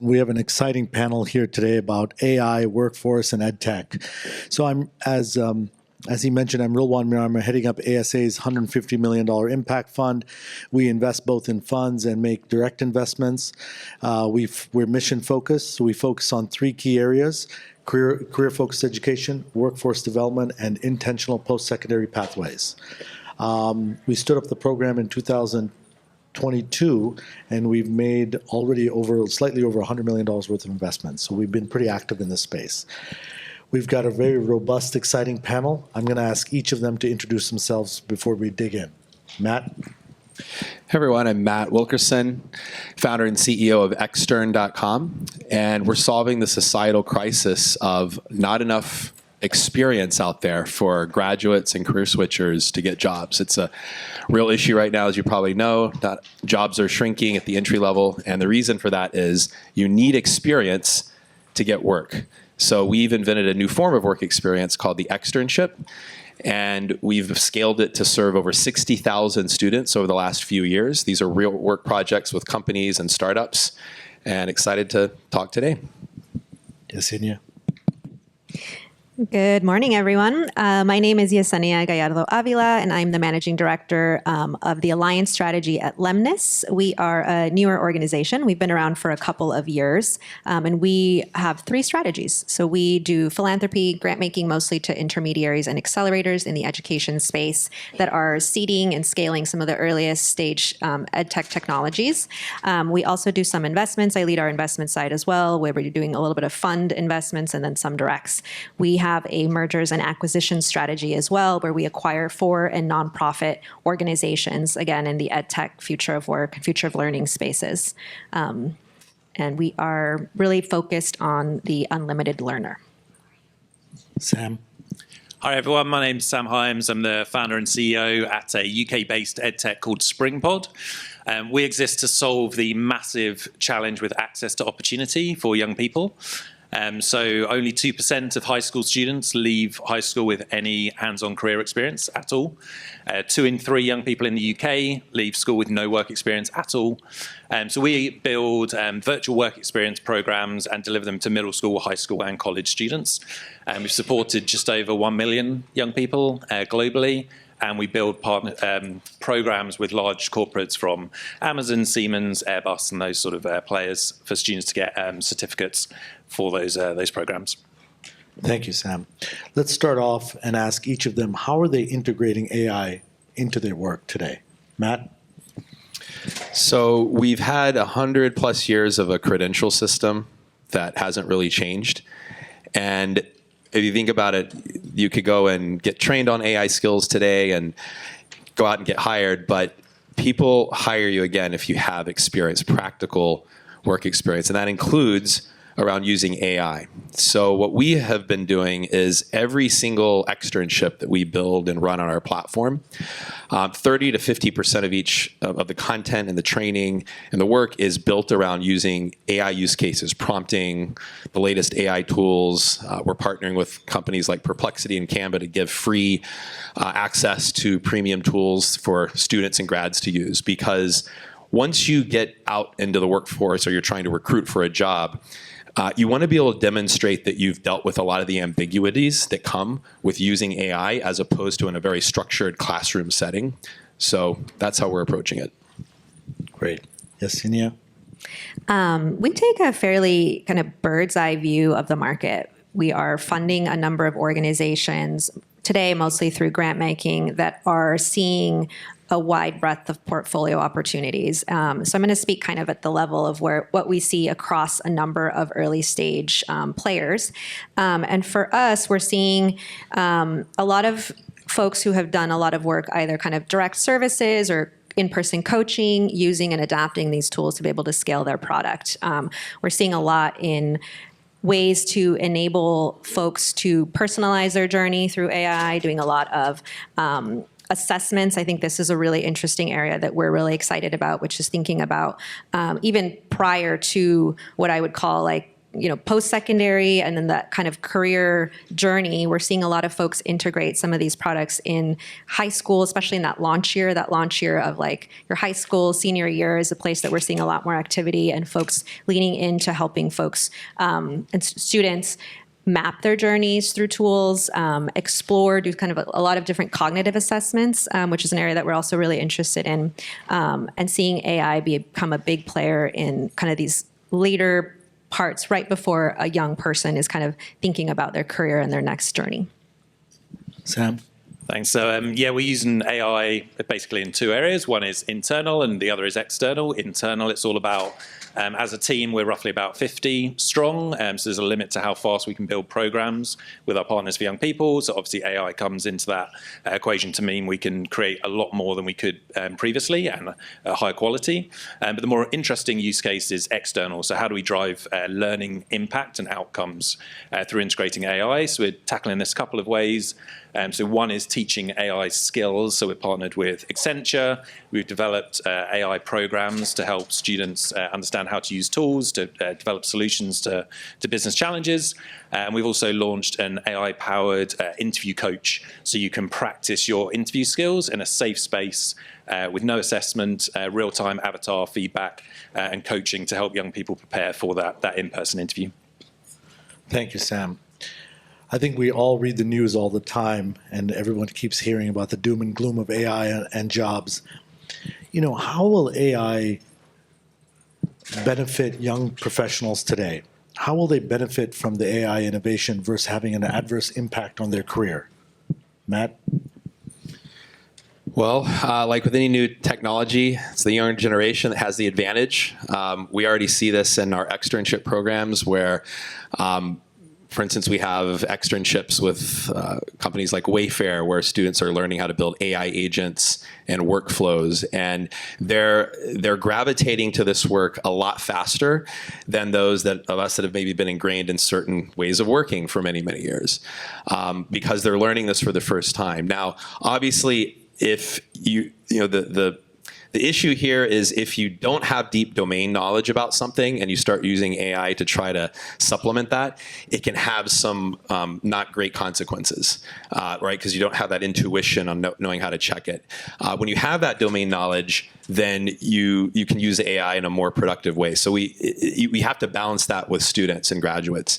We have an exciting panel here today about AI, workforce, and edtech. So as he mentioned, I'm Rilwan Mir. I'm heading up ASA's $150 million impact fund. We invest both in funds and make direct investments. We're mission focused, so we focus on three key areas: career-focused education, workforce development, and intentional post-secondary pathways. We stood up the program in 2022, and we've made already slightly over $100 million worth of investments. So we've been pretty active in this space. We've got a very robust, exciting panel. I'm going to ask each of them to introduce themselves before we dig in. Matt? Hey everyone, I'm Matt Wilkerson, founder and CEO of extern.com, and we're solving the societal crisis of not enough experience out there for graduates and career switchers to get jobs. It's a real issue right now, as you probably know. Jobs are shrinking at the entry level, and the reason for that is you need experience to get work. So we've invented a new form of work experience called the externship, and we've scaled it to serve over 60,000 students over the last few years. These are real work projects with companies and startups, and excited to talk today. Yesenia? Good morning, everyone. My name is Yesenia Gallardo Avila, and I'm the managing director of the Alliance Strategy at Lemnis. We are a newer organization. We've been around for a couple of years, and we have three strategies. So we do philanthropy, grant making mostly to intermediaries and accelerators in the education space that are seeding and scaling some of the earliest stage edtech technologies. We also do some investments. I lead our investment side as well, where we're doing a little bit of fund investments and then some directs. We have a mergers and acquisition strategy as well, where we acquire for and nonprofit organizations, again, in the edtech, future of work, future of learning spaces. And we are really focused on the unlimited learner. Sam? Hi everyone, my name's Sam Hyams. I'm the founder and CEO at a UK-based edtech called SpringPod. We exist to solve the massive challenge with access to opportunity for young people. So only 2% of high school students leave high school with any hands-on career experience at all. 2 in 3 young people in the UK leave school with no work experience at all. So we build virtual work experience programs and deliver them to middle school, high school and college students. We've supported just over 1 million young people globally. And we build programs with large corporates from Amazon, Siemens, Airbus, and those sort of players for students to get certificates for those programs. Thank you, Sam. Let's start off and ask each of them, how are they integrating AI into their work today? Matt? So we've had 100 plus years of a credential system that hasn't really changed. And if you think about it, you could go and get trained on AI skills today and go out and get hired, but people hire you again if you have experience, practical work experience, and that includes around using AI. So what we have been doing is every single externship that we build and run on our platform, 30 to 50% of each of the content and the training and the work is built around using AI use cases, prompting the latest AI tools. We're partnering with companies like Perplexity and Canva to give free access to premium tools for students and grads to use, because once you get out into the workforce or you're trying to recruit for a job, you want to be able to demonstrate that you've dealt with a lot of the ambiguities that come with using AI as opposed to in a very structured classroom setting. So that's how we're approaching it. Great. Yesenia? We take a fairly kind of bird's eye view of the market. We are funding a number of organizations today, mostly through grant making, that are seeing a wide breadth of portfolio opportunities. So I'm going to speak kind of at the level of what we see across a number of early stage players. And for us, we're seeing a lot of folks who have done a lot of work, either kind of direct services or in-person coaching, using and adapting these tools to be able to scale their product. We're seeing a lot in ways to enable folks to personalize their journey through AI, doing a lot of assessments. I think this is a really interesting area that we're really excited about, which is thinking about even prior to what I would call like post-secondary and then that kind of career journey, we're seeing a lot of folks integrate some of these products in high school, especially in that launch year. That launch year of like your high school senior year is a place that we're seeing a lot more activity and folks leaning into helping folks and students map their journeys through tools, explore, do kind of a lot of different cognitive assessments, which is an area that we're also really interested in, and seeing AI become a big player in kind of these later parts right before a young person is kind of thinking about their career and their next journey. Sam? Thanks. So we're using AI basically in two areas. One is internal and the other is external. Internal, it's all about, as a team, we're roughly about 50 strong. So there's a limit to how fast we can build programs with our partners for young people. So obviously AI comes into that equation to mean we can create a lot more than we could previously and high quality. But the more interesting use case is external. So how do we drive learning impact and outcomes through integrating AI? So we're tackling this a couple of ways. So one is teaching AI skills. So we're partnered with Accenture. We've developed AI programs to help students understand how to use tools to develop solutions to business challenges. And we've also launched an AI-powered interview coach. So you can practice your interview skills in a safe space with no assessment, real-time avatar feedback, and coaching to help young people prepare for that in-person interview. Thank you, Sam. I think we all read the news all the time, and everyone keeps hearing about the doom and gloom of AI and jobs. How will AI benefit young professionals today? How will they benefit from the AI innovation versus having an adverse impact on their career? Matt? Well, like with any new technology, it's the younger generation that has the advantage. We already see this in our externship programs where for instance, we have externships with companies like Wayfair, where students are learning how to build AI agents and workflows, and they're gravitating to this work a lot faster than those of us that have maybe been ingrained in certain ways of working for many, many years, because they're learning this for the first time. Now, obviously, if the issue here is if you don't have deep domain knowledge about something and you start using AI to try to supplement that, it can have some not great consequences, right? Because you don't have that intuition on knowing how to check it. When you have that domain knowledge, then you can use AI in a more productive way. So we have to balance that with students and graduates.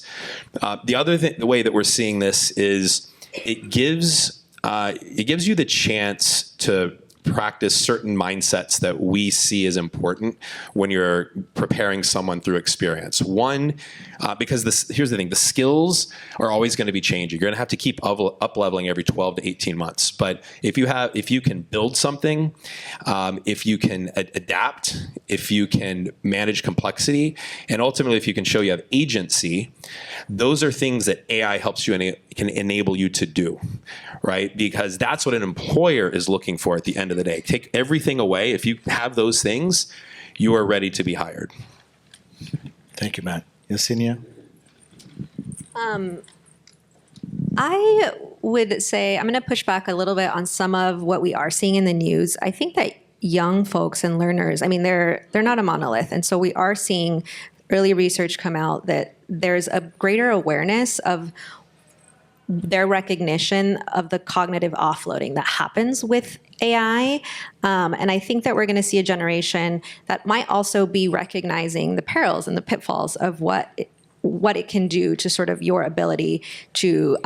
The other thing, the way that we're seeing this is it gives you the chance to practice certain mindsets that we see as important when you're preparing someone through experience. One, because here's the thing, the skills are always going to be changing. You're going to have to keep up-leveling every 12 to 18 months. But if you can build something, if you can adapt, if you can manage complexity, and ultimately if you can show you have agency, those are things that AI helps you can enable you to do, right? Because that's what an employer is looking for at the end of the day. Take everything away. If you have those things, you are ready to be hired. Thank you, Matt. Yesenia? I would say I'm going to push back a little bit on some of what we are seeing in the news. I think that young folks and learners, I mean, they're not a monolith. And so we are seeing early research come out that there's a greater awareness of their recognition of the cognitive offloading that happens with AI. And I think that we're going to see a generation that might also be recognizing the perils and the pitfalls of what it can do to sort of your ability to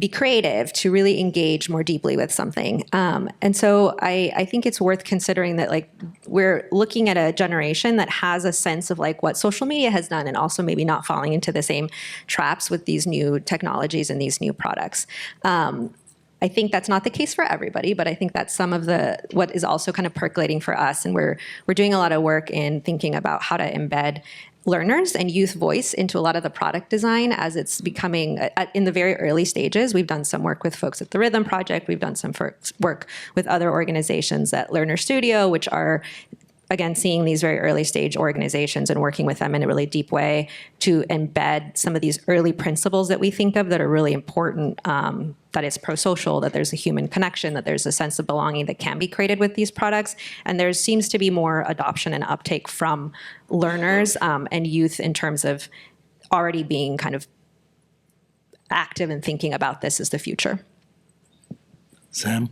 be creative, to really engage more deeply with something. And so I think it's worth considering that like we're looking at a generation that has a sense of like what social media has done and also maybe not falling into the same traps with these new technologies and these new products. I think that's not the case for everybody, but I think that's some of what is also kind of percolating for us. And we're doing a lot of work in thinking about how to embed learners and youth voice into a lot of the product design as it's becoming in the very early stages. We've done some work with folks at the Rhythm Project. We've done some work with other organizations at Learner Studio, which are, again, seeing these very early stage organizations and working with them in a really deep way to embed some of these early principles that we think of that are really important, that it's pro-social, that there's a human connection, that there's a sense of belonging that can be created with these products. And there seems to be more adoption and uptake from learners and youth in terms of already being kind of active and thinking about this as the future. Sam?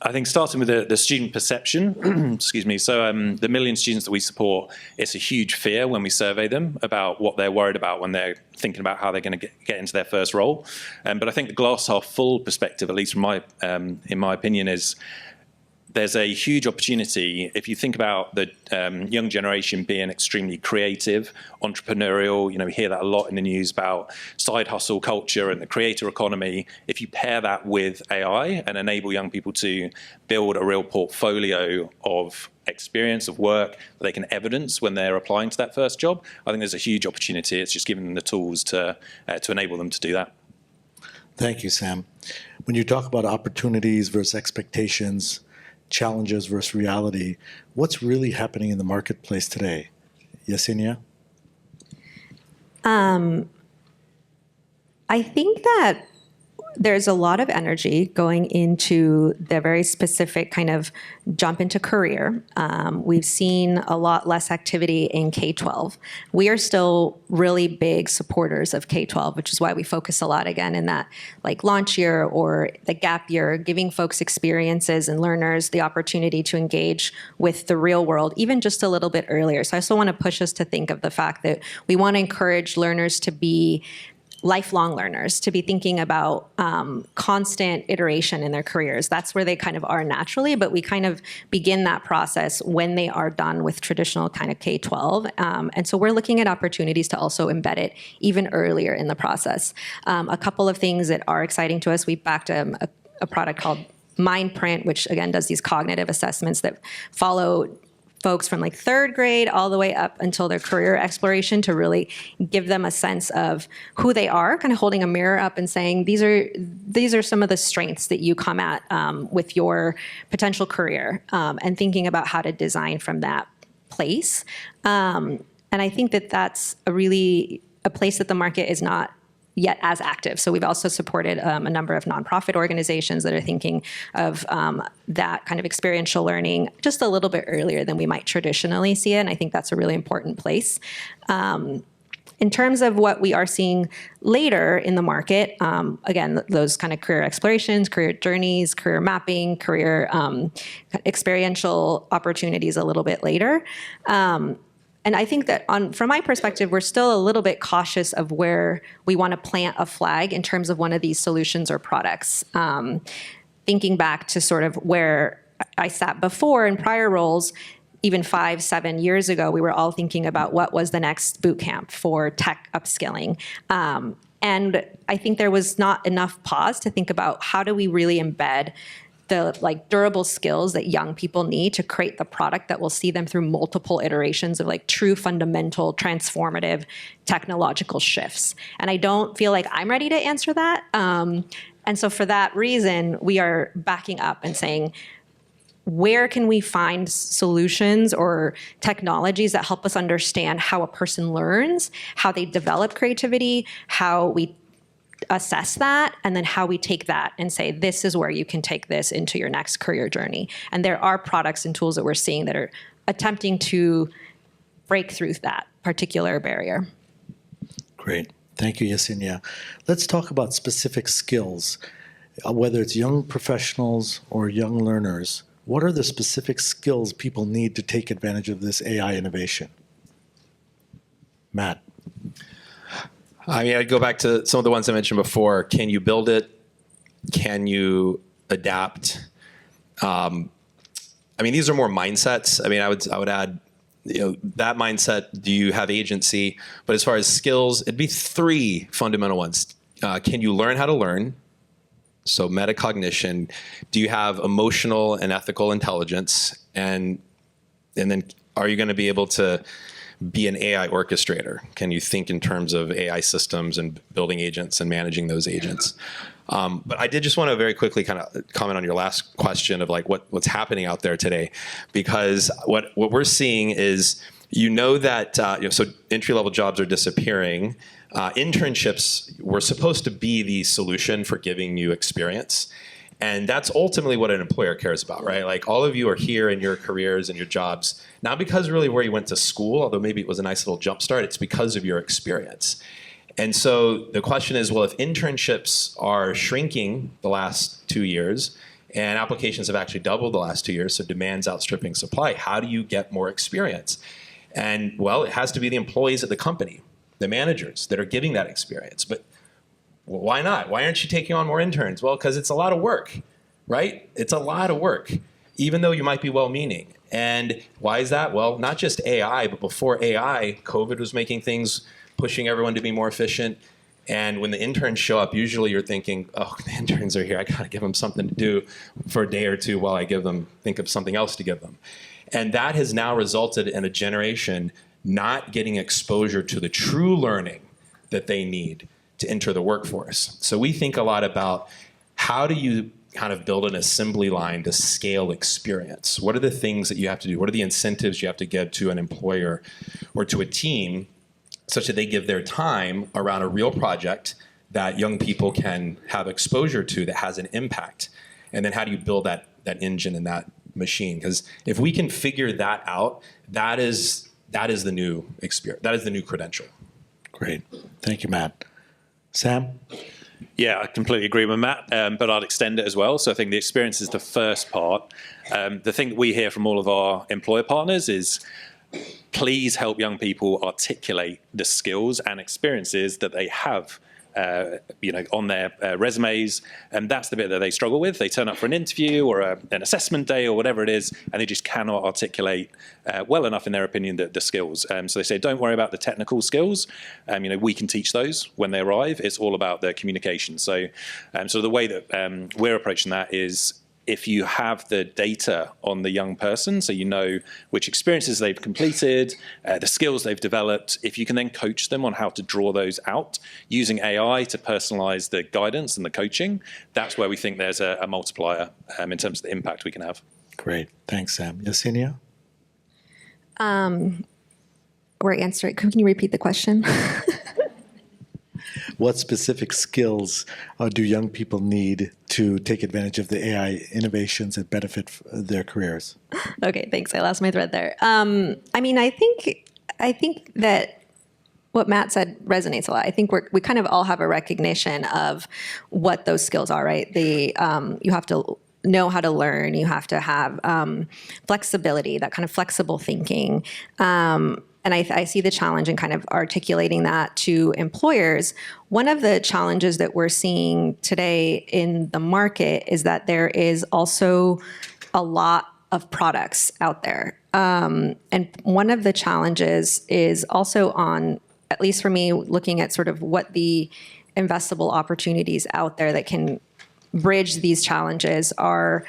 I think starting with the student perception, excuse me, so the million students that we support, it's a huge fear when we survey them about what they're worried about when they're thinking about how they're going to get into their first role. But I think the glass half full perspective, at least from in my opinion, is there's a huge opportunity if you think about the young generation being extremely creative, entrepreneurial. You know, we hear that a lot in the news about side hustle culture and the creator economy. If you pair that with AI and enable young people to build a real portfolio of experience, of work that they can evidence when they're applying to that first job, I think there's a huge opportunity. It's just giving them the tools to enable them to do that. Thank you, Sam. When you talk about opportunities versus expectations, challenges versus reality, what's really happening in the marketplace today? Yesenia? I think that there's a lot of energy going into the very specific kind of jump into career. We've seen a lot less activity in K-12. We are still really big supporters of K-12, which is why we focus a lot again in that like launch year or the gap year, giving folks experiences and learners the opportunity to engage with the real world, even just a little bit earlier. So I still want to push us to think of the fact that we want to encourage learners to be lifelong learners, to be thinking about constant iteration in their careers. That's where they kind of are naturally, but we kind of begin that process when they are done with traditional kind of K-12. And so we're looking at opportunities to also embed it even earlier in the process. A couple of things that are exciting to us, we backed a product called MindPrint, which again does these cognitive assessments that follow folks from like third grade all the way up until their career exploration to really give them a sense of who they are, kind of holding a mirror up and saying, these are some of the strengths that you come at with your potential career, and thinking about how to design from that place. And I think that that's a place that the market is not yet as active. So we've also supported a number of nonprofit organizations that are thinking of that kind of experiential learning just a little bit earlier than we might traditionally see it. And I think that's a really important place. In terms of what we are seeing later in the market, again, those kind of career explorations, career journeys, career mapping, career experiential opportunities a little bit later. And I think that from my perspective, we're still a little bit cautious of where we want to plant a flag in terms of one of these solutions or products. Thinking back to sort of where I sat before in prior roles, even 5-7 years ago, we were all thinking about what was the next boot camp for tech upskilling. And I think there was not enough pause to think about how do we really embed the like durable skills that young people need to create the product that will see them through multiple iterations of like true fundamental transformative technological shifts. And I don't feel like I'm ready to answer that. And so for that reason, we are backing up and saying, where can we find solutions or technologies that help us understand how a person learns, how they develop creativity, how we assess that, and then how we take that and say, this is where you can take this into your next career journey. And there are products and tools that we're seeing that are attempting to break through that particular barrier. Great. Thank you, Yesenia. Let's talk about specific skills, whether it's young professionals or young learners. What are the specific skills people need to take advantage of this AI innovation? Matt. I mean, I'd go back to some of the ones I mentioned before. Can you build it? Can you adapt? I mean, these are more mindsets. I mean, I would add, that mindset. Do you have agency? But as far as skills, it'd be 3 fundamental ones. Can you learn how to learn? So metacognition. Do you have emotional and ethical intelligence? And then are you going to be able to be an AI orchestrator? Can you think in terms of AI systems and building agents and managing those agents? But I did just want to very quickly kind of comment on your last question of like what's happening out there today, because what we're seeing is, that so entry-level jobs are disappearing. Internships were supposed to be the solution for giving you experience. And that's ultimately what an employer cares about, right? Like all of you are here in your careers and your jobs, not because really where you went to school, although maybe it was a nice little jump start, it's because of your experience. And so the question is, well, if internships are shrinking the last 2 years and applications have actually doubled the last 2 years, so demand's outstripping supply, how do you get more experience? And well, it has to be the employees at the company, the managers that are giving that experience. But well, why not? Why aren't you taking on more interns? Well, because it's a lot of work, right? It's a lot of work, even though you might be well-meaning. And why is that? Well, not just AI, but before AI, COVID was making things, pushing everyone to be more efficient. And when the interns show up, usually you're thinking, oh, the interns are here. I got to give them something to do for a day or two while I think of something else to give them. And that has now resulted in a generation not getting exposure to the true learning that they need to enter the workforce. So we think a lot about how do you kind of build an assembly line to scale experience? What are the things that you have to do? What are the incentives you have to give to an employer or to a team such that they give their time around a real project that young people can have exposure to that has an impact? And then how do you build that engine and that machine? Because if we can figure that out, that is the new experience. That is the new credential. Great. Thank you, Matt. Sam? Yeah, I completely agree with Matt, but I'd extend it as well. So I think the experience is the first part. The thing we hear from all of our employer partners is, please help young people articulate the skills and experiences that they have on their resumes. And that's the bit that they struggle with. They turn up for an interview or an assessment day or whatever it is, and they just cannot articulate well enough, in their opinion, the skills. So they say, don't worry about the technical skills. We can teach those when they arrive. It's all about the communication. So the way that we're approaching that is, if you have the data on the young person, so you know which experiences they've completed, the skills they've developed, if you can then coach them on how to draw those out using AI to personalize the guidance and the coaching, that's where we think there's a multiplier in terms of the impact we can have. Great. Thanks, Sam. Yesenia? Or answer it. Can you repeat the question? What specific skills do young people need to take advantage of the AI innovations that benefit their careers? Okay, thanks. I lost my thread there. I think that what Matt said resonates a lot. I think we kind of all have a recognition of what those skills are, right? You have to know how to learn. You have to have flexibility, that kind of flexible thinking. And I see the challenge in kind of articulating that to employers. One of the challenges that we're seeing today in the market is that there is also a lot of products out there. And one of the challenges is also on, at least for me, looking at sort of what the investable opportunities out there that can bridge these challenges are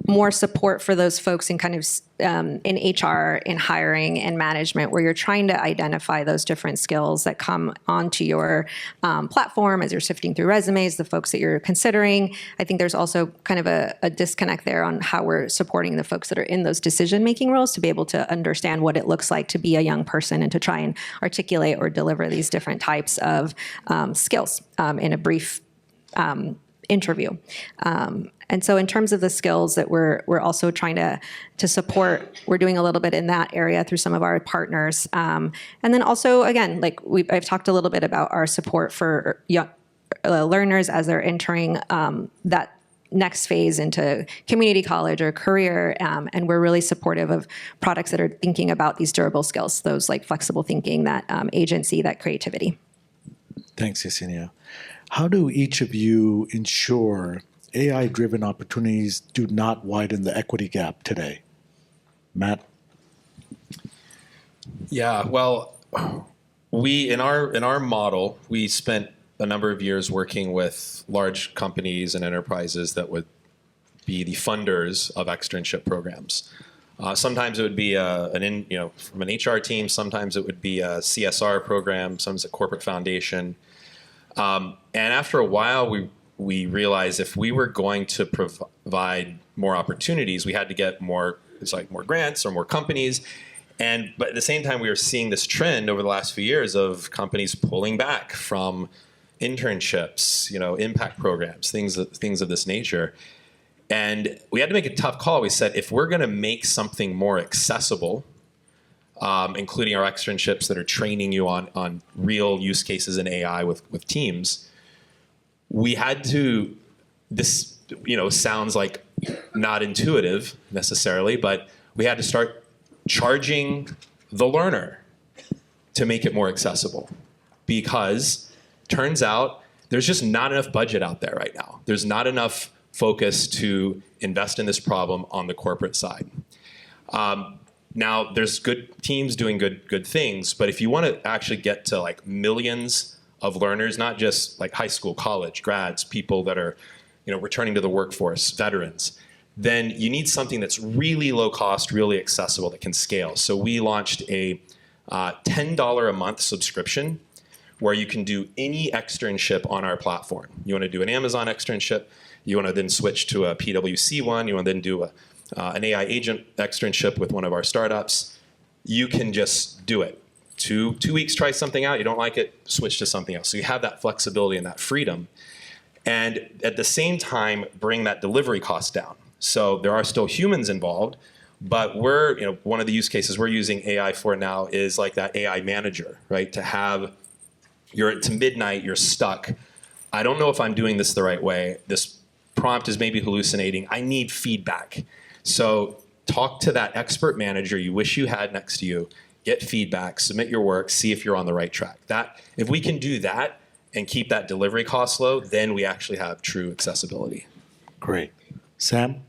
more support for those folks in kind of in HR, in hiring and management, where you're trying to identify those different skills that come onto your platform as you're sifting through resumes, the folks that you're considering. I think there's also kind of a disconnect there on how we're supporting the folks that are in those decision-making roles to be able to understand what it looks like to be a young person and to try and articulate or deliver these different types of skills in a brief interview. And so in terms of the skills that we're also trying to support, we're doing a little bit in that area through some of our partners. And then also, again, I've talked a little bit about our support for young learners as they're entering that next phase into community college or career. And we're really supportive of products that are thinking about these durable skills, those like flexible thinking, that agency, that creativity. Thanks, Yesenia. How do each of you ensure AI-driven opportunities do not widen the equity gap today? Matt? Yeah, well, we in our model, we spent a number of years working with large companies and enterprises that would be the funders of externship programs. Sometimes it would be from an HR team. Sometimes it would be a CSR program. Sometimes a corporate foundation. And after a while, we realized if we were going to provide more opportunities, we had to get more grants or more companies. But at the same time, we were seeing this trend over the last few years of companies pulling back from internships, impact programs, things of this nature. And we had to make a tough call. We said, if we're going to make something more accessible, including our externships that are training you on real use cases in AI with teams, we had to, this sounds like not intuitive necessarily, but we had to start charging the learner to make it more accessible, because turns out there's just not enough budget out there right now. There's not enough focus to invest in this problem on the corporate side. Now, there's good teams doing good things, but if you want to actually get to like millions of learners, not just like high school, college, grads, people that are returning to the workforce, veterans, then you need something that's really low cost, really accessible, that can scale. So we launched a $10 a month subscription where you can do any externship on our platform. You want to do an Amazon externship, you want to then switch to a PwC one, you want to then do an AI agent externship with one of our startups, you can just do it. 2 weeks, try something out, you don't like it, switch to something else. So you have that flexibility and that freedom. And at the same time, bring that delivery cost down. So there are still humans involved, but we're, one of the use cases we're using AI for now is like that AI manager, right? To have, you're to midnight, you're stuck. I don't know if I'm doing this the right way. This prompt is maybe hallucinating. I need feedback. So talk to that expert manager you wish you had next to you, get feedback, submit your work, see if you're on the right track. If we can do that and keep that delivery cost low, then we actually have true accessibility. Great. Sam?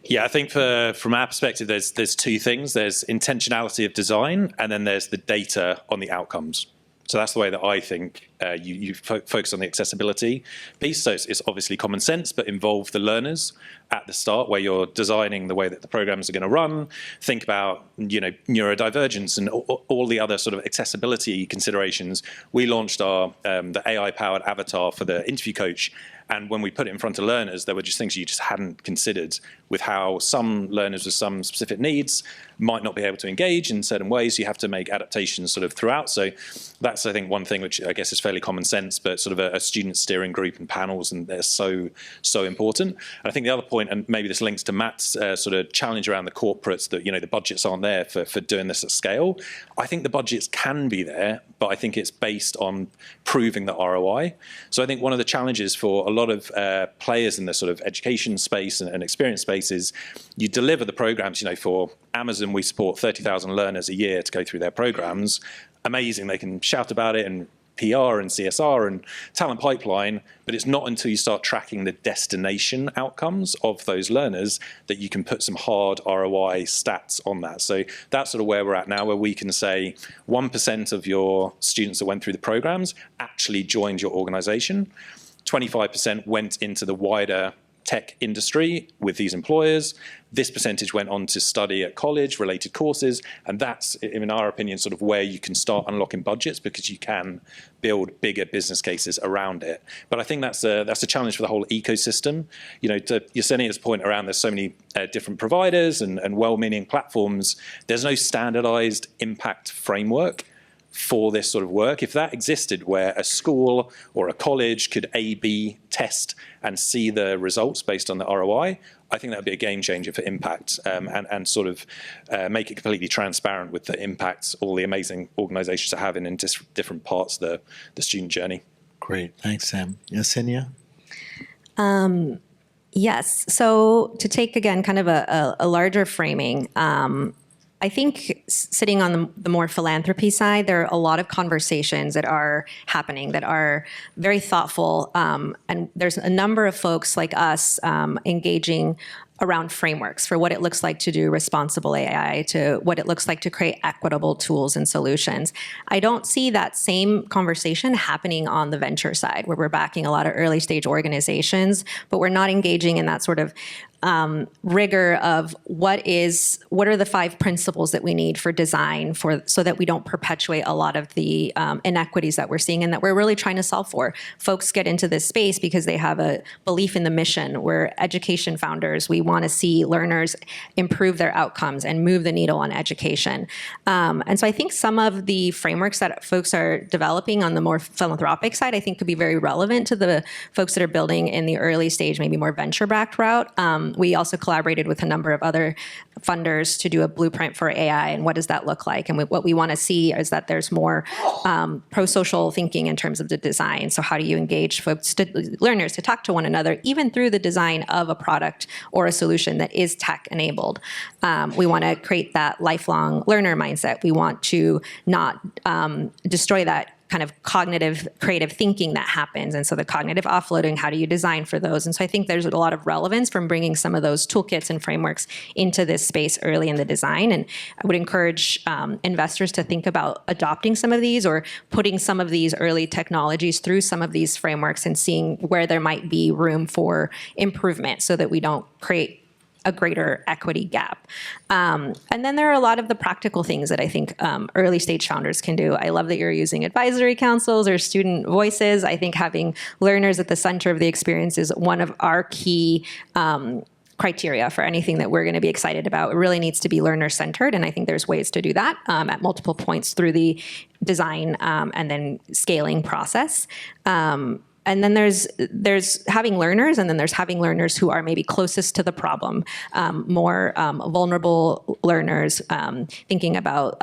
Yeah, I think from our perspective, there's 2 things. There's intentionality of design, and then there's the data on the outcomes. So that's the way that I think you focus on the accessibility piece. So it's obviously common sense, but involve the learners at the start, where you're designing the way that the programs are going to run. Think about neurodivergence and all the other sort of accessibility considerations. We launched our the AI-powered avatar for the interview coach. And when we put it in front of learners, there were just things you just hadn't considered, with how some learners with some specific needs might not be able to engage in certain ways. You have to make adaptations sort of throughout. So that's, I think, one thing which I guess is fairly common sense, but sort of a student steering group and panels, and they're so important. And I think the other point, and maybe this links to Matt's sort of challenge around the corporates, that the budgets aren't there for doing this at scale. I think the budgets can be there, but I think it's based on proving the ROI. So I think one of the challenges for a lot of players in the sort of education space and experience space is you deliver the programs. For Amazon, we support 30,000 learners a year to go through their programs. Amazing, they can shout about it and PR and CSR and talent pipeline, but it's not until you start tracking the destination outcomes of those learners that you can put some hard ROI stats on that. So that's sort of where we're at now, where we can say 1% of your students that went through the programs actually joined your organization. 25% went into the wider tech industry with these employers. This percentage went on to study at college, related courses, and that's, in our opinion, sort of where you can start unlocking budgets, because you can build bigger business cases around it. But I think that's a challenge for the whole ecosystem. To Yesenia's point around, there's so many different providers and well-meaning platforms. There's no standardized impact framework for this sort of work. If that existed, where a school or a college could A/B test and see the results based on the ROI, I think that would be a game changer for impact, and sort of make it completely transparent with the impacts all the amazing organizations are having in different parts of the student journey. Great. Thanks, Sam. Yesenia? Yes. So to take, again, kind of a larger framing, I think sitting on the more philanthropy side, there are a lot of conversations that are happening that are very thoughtful. And there's a number of folks like us engaging around frameworks for what it looks like to do responsible AI, to what it looks like to create equitable tools and solutions. I don't see that same conversation happening on the venture side, where we're backing a lot of early stage organizations, but we're not engaging in that sort of rigor of what are the 5 principles that we need for design so that we don't perpetuate a lot of the inequities that we're seeing and that we're really trying to solve for. Folks get into this space because they have a belief in the mission. We're education founders. We want to see learners improve their outcomes and move the needle on education. And so I think some of the frameworks that folks are developing on the more philanthropic side, I think could be very relevant to the folks that are building in the early stage, maybe more venture-backed route. We also collaborated with a number of other funders to do a blueprint for AI, and what does that look like? And what we want to see is that there's more pro-social thinking in terms of the design. So how do you engage folks, learners, to talk to one another, even through the design of a product or a solution that is tech-enabled? We want to create that lifelong learner mindset. We want to not destroy that kind of cognitive, creative thinking that happens. And so the cognitive offloading, how do you design for those? And so I think there's a lot of relevance from bringing some of those toolkits and frameworks into this space early in the design. And I would encourage investors to think about adopting some of these or putting some of these early technologies through some of these frameworks and seeing where there might be room for improvement so that we don't create a greater equity gap. And then there are a lot of the practical things that I think early stage founders can do. I love that you're using advisory councils or student voices. I think having learners at the center of the experience is one of our key criteria for anything that we're going to be excited about. It really needs to be learner-centered, and I think there's ways to do that at multiple points through the design and then scaling process. And then there's having learners, and then there's having learners who are maybe closest to the problem, more vulnerable learners, thinking about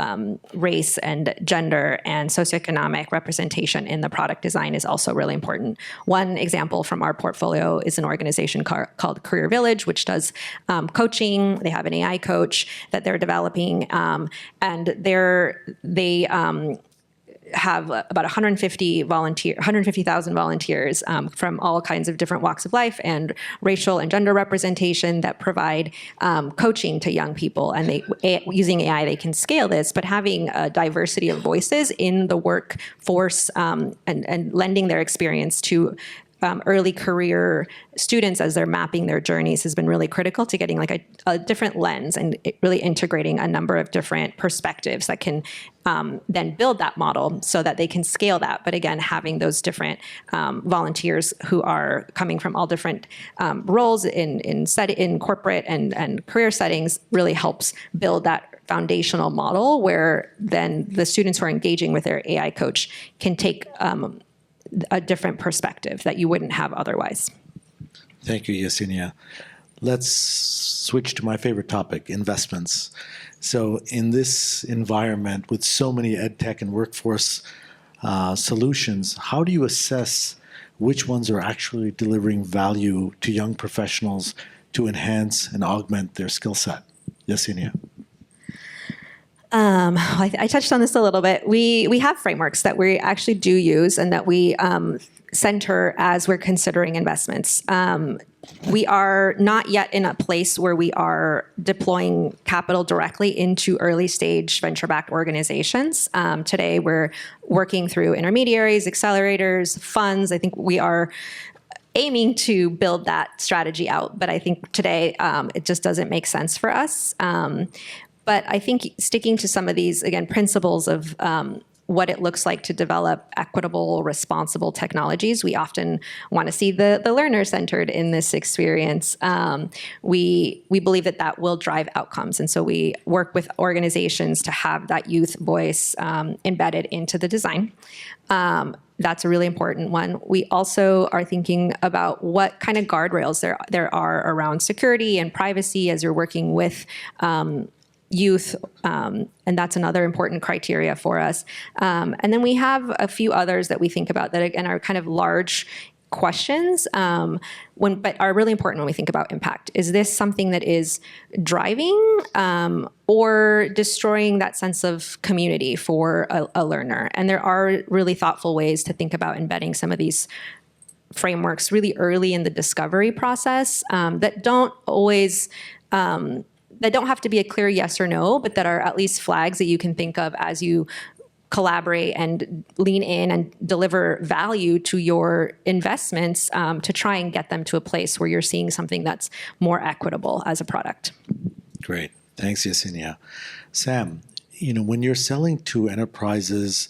race and gender and socioeconomic representation in the product design is also really important. One example from our portfolio is an organization called Career Village, which does coaching. They have an AI coach that they're developing, and they have about 150,000 volunteers from all kinds of different walks of life and racial and gender representation that provide coaching to young people. And using AI, they can scale this, but having a diversity of voices in the workforce and lending their experience to early career students as they're mapping their journeys has been really critical to getting like a different lens and really integrating a number of different perspectives that can then build that model so that they can scale that. But again, having those different volunteers who are coming from all different roles in corporate and career settings really helps build that foundational model where then the students who are engaging with their AI coach can take a different perspective that you wouldn't have otherwise. Thank you, Yesenia. Let's switch to my favorite topic, investments. So in this environment with so many edtech and workforce solutions, how do you assess which ones are actually delivering value to young professionals to enhance and augment their skill set? Yesenia. I touched on this a little bit. We have frameworks that we actually do use and that we center as we're considering investments. We are not yet in a place where we are deploying capital directly into early stage venture-backed organizations. Today, we're working through intermediaries, accelerators, funds. I think we are aiming to build that strategy out, but I think today it just doesn't make sense for us. But I think sticking to some of these, again, principles of what it looks like to develop equitable, responsible technologies, we often want to see the learner centered in this experience. We believe that will drive outcomes. And so we work with organizations to have that youth voice embedded into the design. That's a really important one. We also are thinking about what kind of guardrails there are around security and privacy as you're working with youth, and that's another important criteria for us. And then we have a few others that we think about that, again, are kind of large questions, but are really important when we think about impact. Is this something that is driving or destroying that sense of community for a learner? And there are really thoughtful ways to think about embedding some of these frameworks really early in the discovery process that don't always that don't have to be a clear yes or no, but that are at least flags that you can think of as you collaborate and lean in and deliver value to your investments to try and get them to a place where you're seeing something that's more equitable as a product. Great. Thanks, Yesenia. Sam, when you're selling to enterprises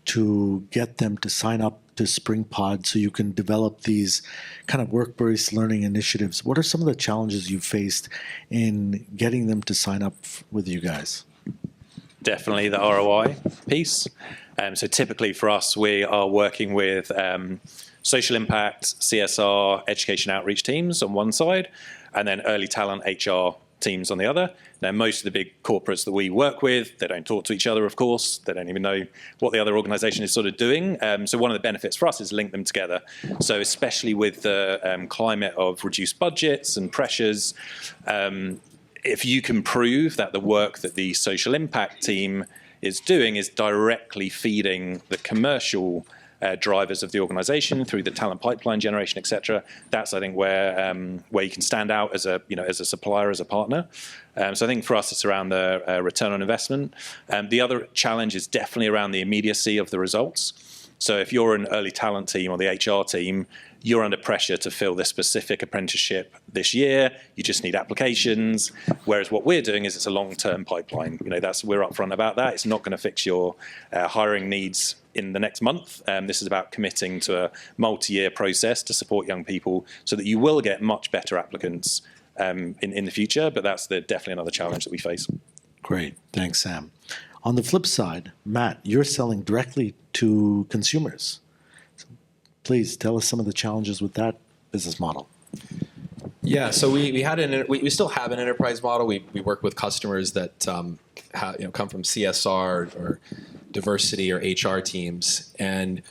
to get them to sign up to SpringPod so you can develop these kind of work-based learning initiatives. What are some of the challenges you faced in getting them to sign up with you guys? Definitely the ROI piece. So typically for us, we are working with social impact, CSR, education outreach teams on one side, and then early talent HR teams on the other. Now, most of the big corporates that we work with, they don't talk to each other, of course. They don't even know what the other organization is sort of doing. So one of the benefits for us is link them together. So especially with the climate of reduced budgets and pressures, if you can prove that the work that the social impact team is doing is directly feeding the commercial drivers of the organization through the talent pipeline generation, et cetera, that's, I think, where you can stand out as a supplier, as a partner. So I think for us, it's around the return on investment. The other challenge is definitely around the immediacy of the results. So if you're an early talent team or the HR team, you're under pressure to fill this specific apprenticeship this year. You just need applications. Whereas what we're doing is it's a long-term pipeline. We're upfront about that. It's not going to fix your hiring needs in the next month. This is about committing to a multi-year process to support young people so that you will get much better applicants in the future. But that's definitely another challenge that we face. Great. Thanks, Sam. On the flip side, Matt, you're selling directly to consumers. Please tell us some of the challenges with that business model. Yeah, so we we still have an enterprise model. We work with customers that come from CSR or diversity or HR teams, and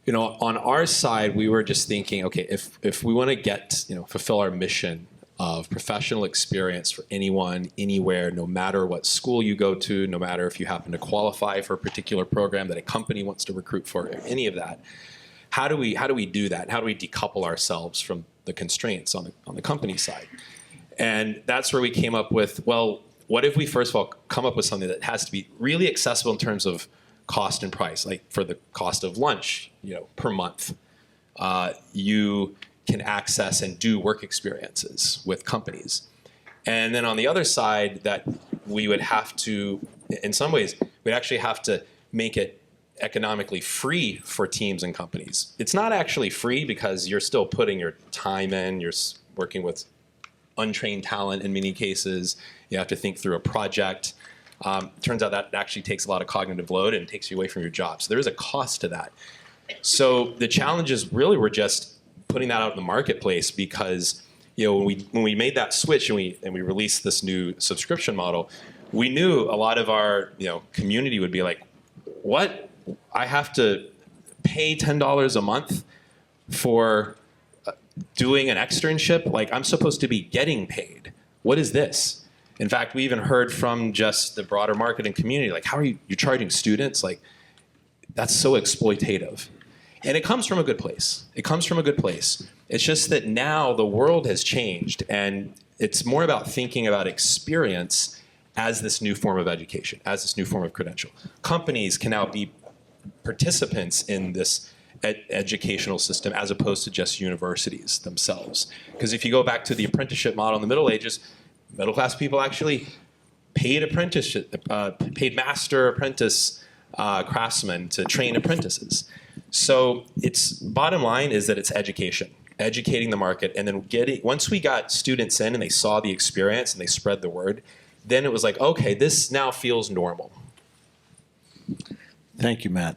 on our side, we were just thinking, okay, if we want to fulfill our mission of professional experience for anyone, anywhere, no matter what school you go to, no matter if you happen to qualify for a particular program that a company wants to recruit for, any of that. How do we do that? How do we decouple ourselves from the constraints on the company side? And that's where we came up with, well, what if we first of all come up with something that has to be really accessible in terms of cost and price, like for the cost of lunch, per month, you can access and do work experiences with companies. And then on the other side, that we would have to, in some ways, we'd actually have to make it economically free for teams and companies. It's not actually free because you're still putting your time in, you're working with untrained talent in many cases, you have to think through a project. Turns out that actually takes a lot of cognitive load and takes you away from your job. So there is a cost to that. So the challenges really were just putting that out in the marketplace because when we made that switch and we released this new subscription model, we knew a lot of our community would be like, what? I have to pay $10 a month for doing an externship? Like, I'm supposed to be getting paid. What is this? In fact, we even heard from just the broader marketing community, like, how are you charging students? Like, that's so exploitative. And it comes from a good place. It comes from a good place. It's just that now the world has changed, and it's more about thinking about experience as this new form of education, as this new form of credential. Companies can now be participants in this educational system as opposed to just universities themselves. Because if you go back to the apprenticeship model in the Middle Ages, middle-class people actually paid master apprentice craftsmen to train apprentices. So its bottom line is that it's educating the market, and then once we got students in and they saw the experience and they spread the word, then it was like, okay, this now feels normal. Thank you, Matt.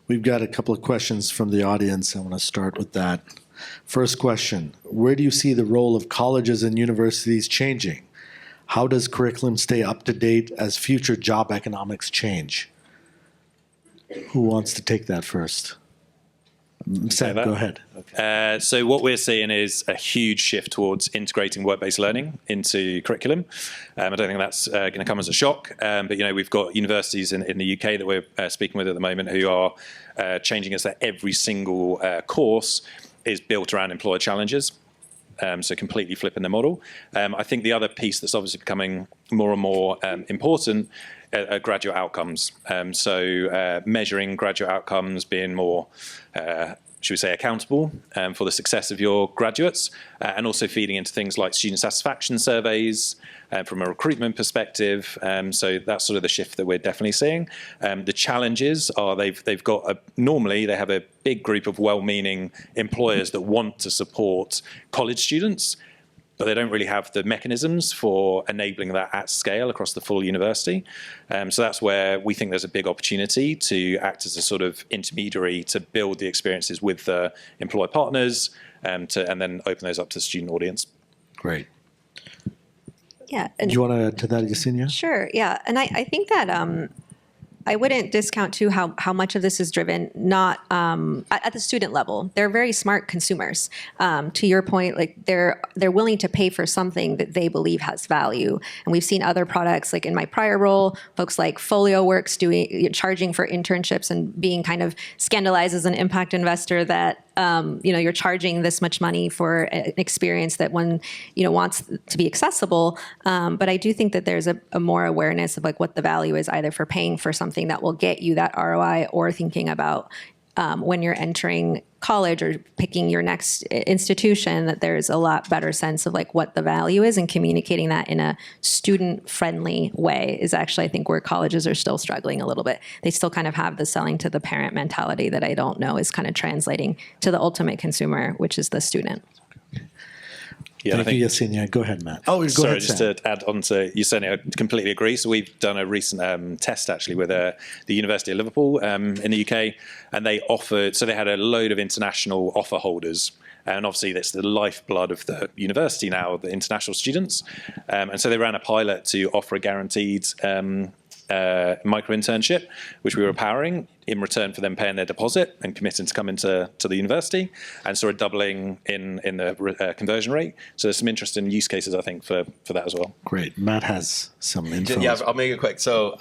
We've got a couple of questions from the audience. I want to start with that. First question, where do you see the role of colleges and universities changing? How does curriculum stay up to date as future job economics change? Who wants to take that first? Sam, go ahead. Okay. So what we're seeing is a huge shift towards integrating work-based learning into curriculum. I don't think that's going to come as a shock, but we've got universities in the UK that we're speaking with at the moment who are changing us that every single course is built around employer challenges. So completely flipping the model. I think the other piece that's obviously becoming more and more important are graduate outcomes. So measuring graduate outcomes, being more, should we say, accountable for the success of your graduates, and also feeding into things like student satisfaction surveys from a recruitment perspective. So that's sort of the shift that we're definitely seeing. The challenges are they've got normally they have a big group of well-meaning employers that want to support college students, but they don't really have the mechanisms for enabling that at scale across the full university. So that's where we think there's a big opportunity to act as a sort of intermediary to build the experiences with the employer partners and then open those up to the student audience. Great. Yeah. Do you want to add to that, Yesenia? Sure. Yeah. And I think that I wouldn't discount too how much of this is driven not at the student level. They're very smart consumers. To your point, like they're willing to pay for something that they believe has value. And we've seen other products, like in my prior role, folks like FolioWorks charging for internships and being kind of scandalized as an impact investor that you're charging this much money for an experience that one wants to be accessible. But I do think that there's a more awareness of like what the value is either for paying for something that will get you that ROI or thinking about when you're entering college or picking your next institution, that there's a lot better sense of like what the value is, and communicating that in a student-friendly way is actually, I think, where colleges are still struggling a little bit. They still kind of have the selling to the parent mentality that I don't know is kind of translating to the ultimate consumer, which is the student. Yeah, Thank you, Yesenia. Go ahead, Matt. Oh, go sorry, ahead, just Sam. to add on to Yesenia, I completely agree. So we've done a recent test actually with the University of Liverpool in the UK, and they had a load of international offer holders. And obviously that's the lifeblood of the university now, the international students. And so they ran a pilot to offer a guaranteed micro internship, which we were powering in return for them paying their deposit and committing to come into the university, and saw a doubling in the conversion rate. So there's some interesting use cases, I think, for that as well. Great. Matt has some info. Yeah, I'll make it quick. So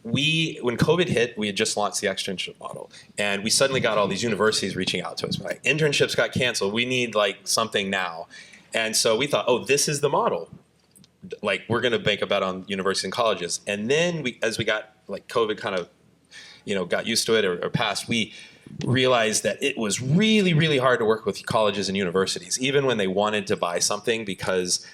when COVID hit, we had just launched the externship model, and we suddenly got all these universities reaching out to us. Like, internships got canceled. We need like something now. And so we thought, oh, this is the model. Like, we're going to make a bet on universities and colleges. And then as we got like COVID kind of, got used to it or passed, we realized that it was really, really hard to work with colleges and universities, even when they wanted to buy something, because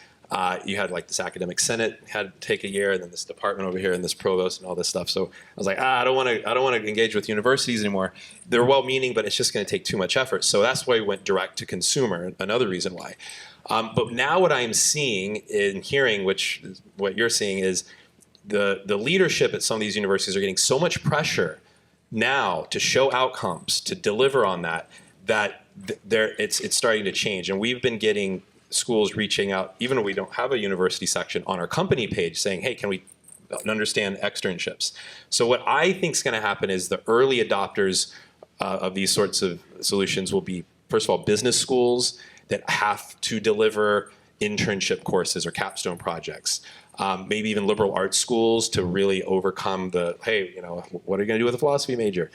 you had like this academic senate had to take a year, and then this department over here, and this provost, and all this stuff. So I was like, I don't want to engage with universities anymore. They're well-meaning, but it's just going to take too much effort. So that's why we went direct to consumer. Another reason why. But now what I'm seeing and hearing, which is what you're seeing, is the leadership at some of these universities are getting so much pressure now to show outcomes, to deliver on that it's starting to change. And we've been getting schools reaching out, even though we don't have a university section, on our company page saying, hey, can we understand externships? So what I think is going to happen is the early adopters of these sorts of solutions will be, first of all, business schools that have to deliver internship courses or capstone projects. Maybe even liberal arts schools to really overcome hey, what are you going to do with a philosophy major?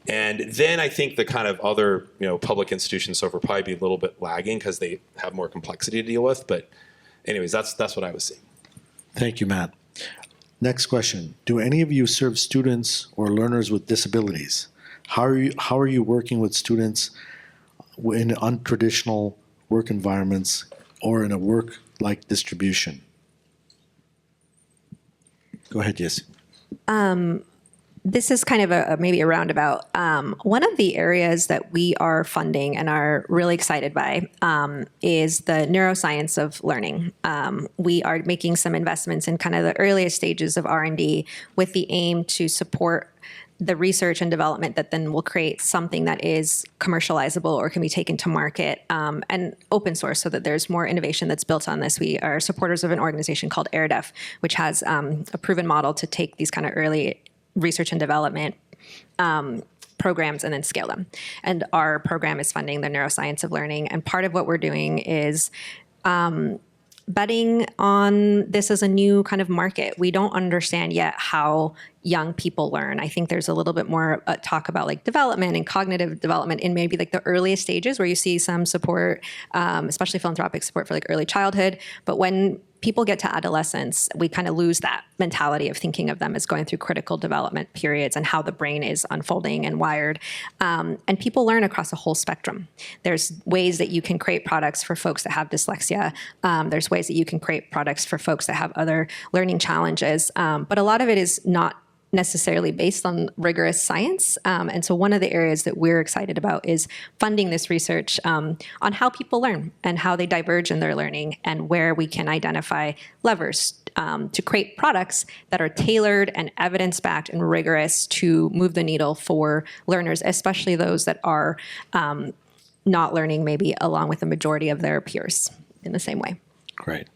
And then I think the kind of other, public institutions so far probably be a little bit lagging because they have more complexity to deal with. But anyways, that's what I was seeing. Thank you, Matt. Next question. Do any of you serve students or learners with disabilities? How are you working with students in untraditional work environments or in a work-like distribution? Go ahead, yes. This is kind of maybe a roundabout. One of the areas that we are funding and are really excited by is the neuroscience of learning. We are making some investments in kind of the earliest stages of R&D with the aim to support the research and development that then will create something that is commercializable or can be taken to market and open source, so that there's more innovation that's built on this. We are supporters of an organization called ERDEF, which has a proven model to take these kind of early research and development programs and then scale them. And our program is funding the neuroscience of learning. And part of what we're doing is betting on this as a new kind of market. We don't understand yet how young people learn. I think there's a little bit more talk about like development and cognitive development in maybe like the earliest stages where you see some support, especially philanthropic support for like early childhood. But when people get to adolescence, we kind of lose that mentality of thinking of them as going through critical development periods and how the brain is unfolding and wired. And people learn across a whole spectrum. There's ways that you can create products for folks that have dyslexia. There's ways that you can create products for folks that have other learning challenges. But a lot of it is not necessarily based on rigorous science. And so one of the areas that we're excited about is funding this research on how people learn and how they diverge in their learning and where we can identify levers to create products that are tailored and evidence-backed and rigorous to move the needle for learners, especially those that are not learning maybe along with the majority of their peers in the same way. Great.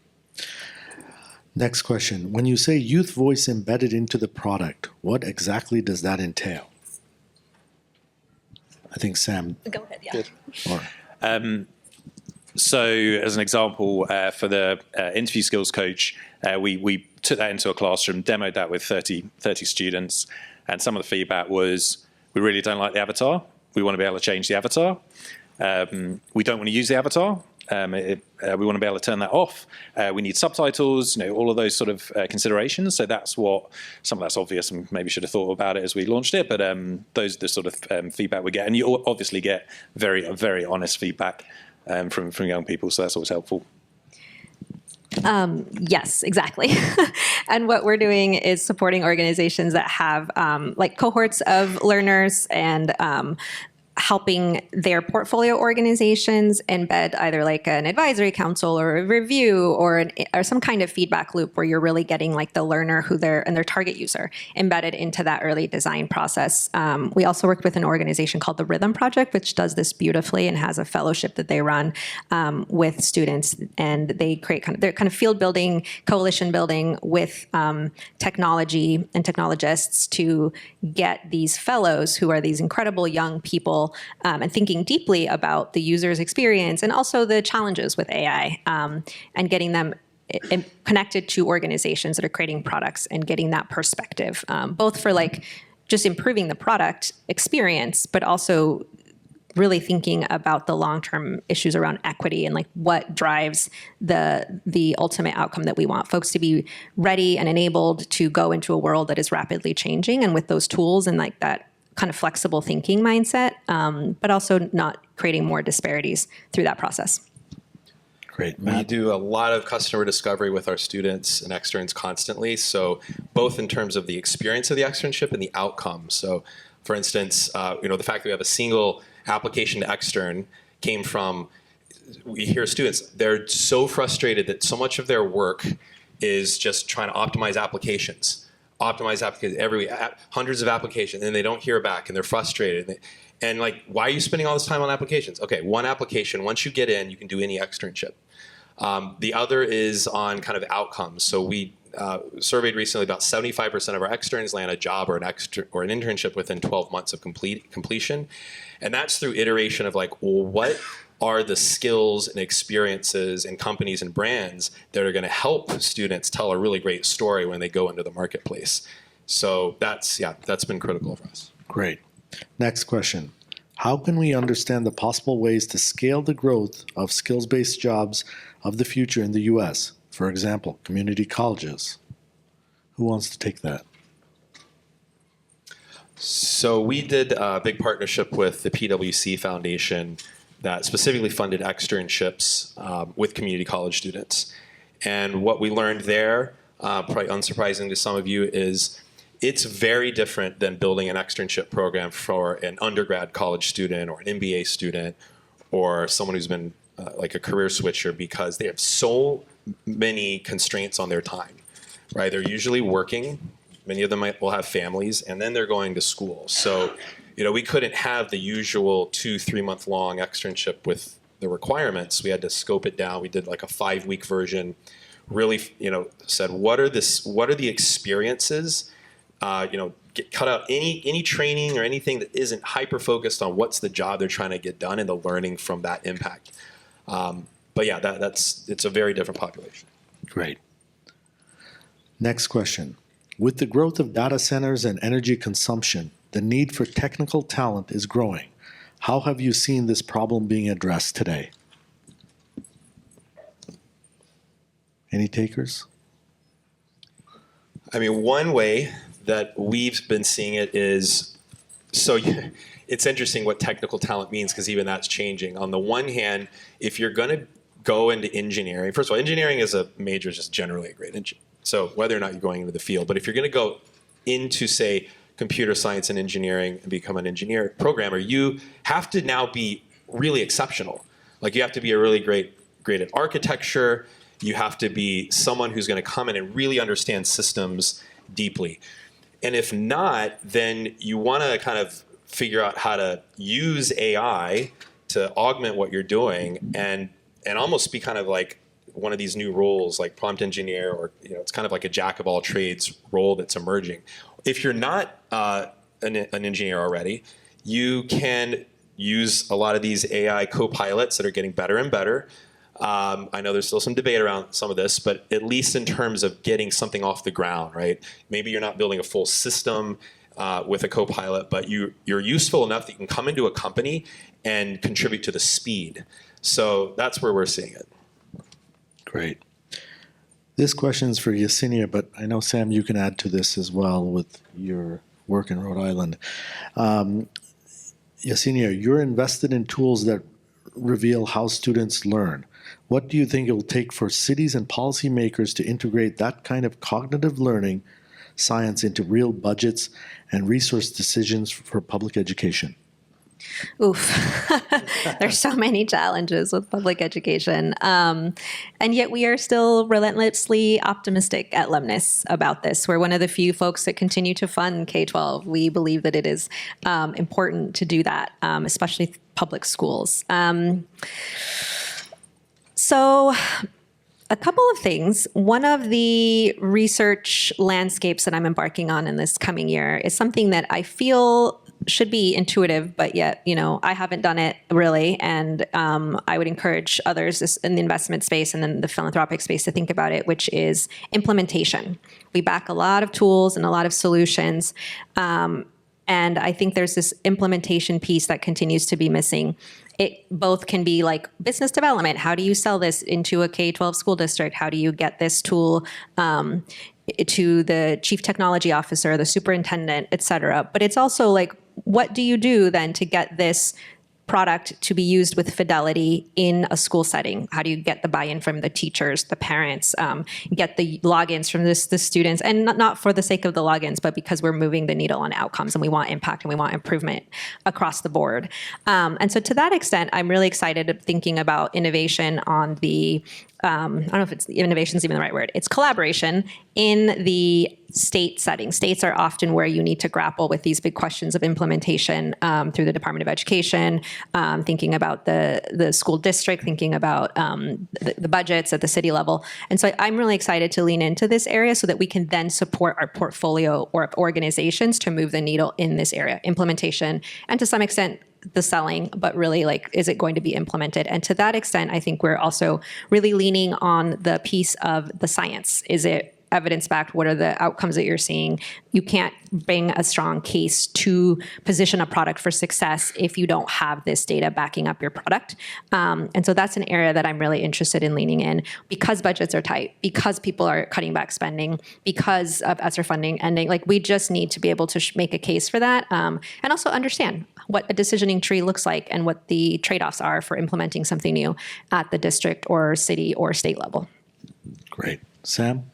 Next question. When you say youth voice embedded into the product, what exactly does that entail? I think Sam. Go ahead, yeah. Or, So as an example, for the interview skills coach, we took that into a classroom, demoed that with 30 students, and some of the feedback was, we really don't like the avatar. We want to be able to change the avatar. We don't want to use the avatar. We want to be able to turn that off. We need subtitles, all of those sort of considerations. So that's some of that's obvious and maybe should have thought about it as we launched it, but those are the sort of feedback we get. And you obviously get very, very honest feedback from young people, so that's always helpful. Yes, exactly. And what we're doing is supporting organizations that have like cohorts of learners and helping their portfolio organizations embed either like an advisory council or a review or some kind of feedback loop where you're really getting like the learner and their target user embedded into that early design process. We also worked with an organization called the Rhythm Project, which does this beautifully and has a fellowship that they run with students, and they create they're kind of field building, coalition building with technology and technologists to get these fellows who are these incredible young people and thinking deeply about the user's experience and also the challenges with AI and getting them connected to organizations that are creating products and getting that perspective, both for like just improving the product experience, but also really thinking about the long-term issues around equity and like what drives the ultimate outcome that we want folks to be ready and enabled to go into a world that is rapidly changing, and with those tools and like that kind of flexible thinking mindset, but also not creating more disparities through that process. Great. We do a lot of customer discovery with our students and externs constantly. So both in terms of the experience of the externship and the outcome. So for instance, the fact that we have a single application to extern came from, we hear students, they're so frustrated that so much of their work is just trying to optimize applications. Hundreds of applications, and they don't hear back, and they're frustrated. And like, why are you spending all this time on applications? Okay, one application, once you get in, you can do any externship. The other is on kind of outcomes. So we surveyed recently about 75% of our externs land a job or an internship within 12 months of completion. And that's through iteration of like, well, what are the skills and experiences and companies and brands that are going to help students tell a really great story when they go into the marketplace. So that's been critical for us. Great. Next question. How can we understand the possible ways to scale the growth of skills-based jobs of the future in the U.S.? For example, community colleges. Who wants to take that? So we did a big partnership with the PwC Foundation that specifically funded externships with community college students. And what we learned there, probably unsurprising to some of you, is it's very different than building an externship program for an undergrad college student or an MBA student or someone who's been like a career switcher, because they have so many constraints on their time, right? They're usually working. Many of them will have families, and then they're going to school. So we couldn't have the usual 2-3 month long externship with the requirements. We had to scope it down. We did like a 5-week version. Really, said what are the experiences? Cut out any training or anything that isn't hyper focused on what's the job they're trying to get done and the learning from that impact. But yeah, it's a very different population. Great. Next question. With the growth of data centers and energy consumption, the need for technical talent is growing. How have you seen this problem being addressed today? Any takers? I mean, one way that we've been seeing it is, it's interesting what technical talent means, because even that's changing. On the one hand, if you're going to go into engineering, first of all, engineering is a major, just generally a great engineer. So whether or not you're going into the field, but if you're going to go into, say, computer science and engineering and become an engineer programmer, you have to now be really exceptional. Like, you have to be a really great at architecture. You have to be someone who's going to come in and really understand systems deeply. And if not, then you want to kind of figure out how to use AI to augment what you're doing and almost be kind of like one of these new roles like prompt engineer, or it's kind of like a jack of all trades role that's emerging. If you're not an engineer already, you can use a lot of these AI co-pilots that are getting better and better. I know there's still some debate around some of this, but at least in terms of getting something off the ground, right? Maybe you're not building a full system with a co-pilot, but you're useful enough that you can come into a company and contribute to the speed. So that's where we're seeing it. Great. This question is for Yesenia, but I know, Sam, you can add to this as well with your work in Rhode Island. Yesenia, you're invested in tools that reveal how students learn. What do you think it will take for cities and policymakers to integrate that kind of cognitive learning science into real budgets and resource decisions for public education? Oof. There's so many challenges with public education. And yet we are still relentlessly optimistic at Lemnis about this. We're one of the few folks that continue to fund K-12. We believe that it is important to do that, especially public schools. So a couple of things. One of the research landscapes that I'm embarking on in this coming year is something that I feel should be intuitive, but yet, I haven't done it really. And I would encourage others in the investment space and then the philanthropic space to think about it, which is implementation. We back a lot of tools and a lot of solutions. And I think there's this implementation piece that continues to be missing. It both can be like business development. How do you sell this into a K-12 school district? How do you get this tool to the chief technology officer, the superintendent, et cetera? But it's also like, what do you do then to get this product to be used with fidelity in a school setting? How do you get the buy-in from the teachers, the parents, get the logins from the students? And not for the sake of the logins, but because we're moving the needle on outcomes and we want impact and we want improvement across the board. And so to that extent, I'm really excited thinking about innovation on the I don't know if innovation is even the right word. It's collaboration in the state setting. States are often where you need to grapple with these big questions of implementation through the Department of Education, thinking about the school district, thinking about the budgets at the city level. And so I'm really excited to lean into this area so that we can then support our portfolio or organizations to move the needle in this area, implementation, and to some extent, the selling, but really is it going to be implemented? And to that extent, I think we're also really leaning on the piece of the science. Is it evidence-backed? What are the outcomes that you're seeing? You can't bring a strong case to position a product for success if you don't have this data backing up your product. And so that's an area that I'm really interested in leaning in because budgets are tight, because people are cutting back spending, because of ESSER funding ending. We just need to be able to make a case for that and also understand what a decisioning tree looks like and what the trade-offs are for implementing something new at the district or city or state level. Great. Sam?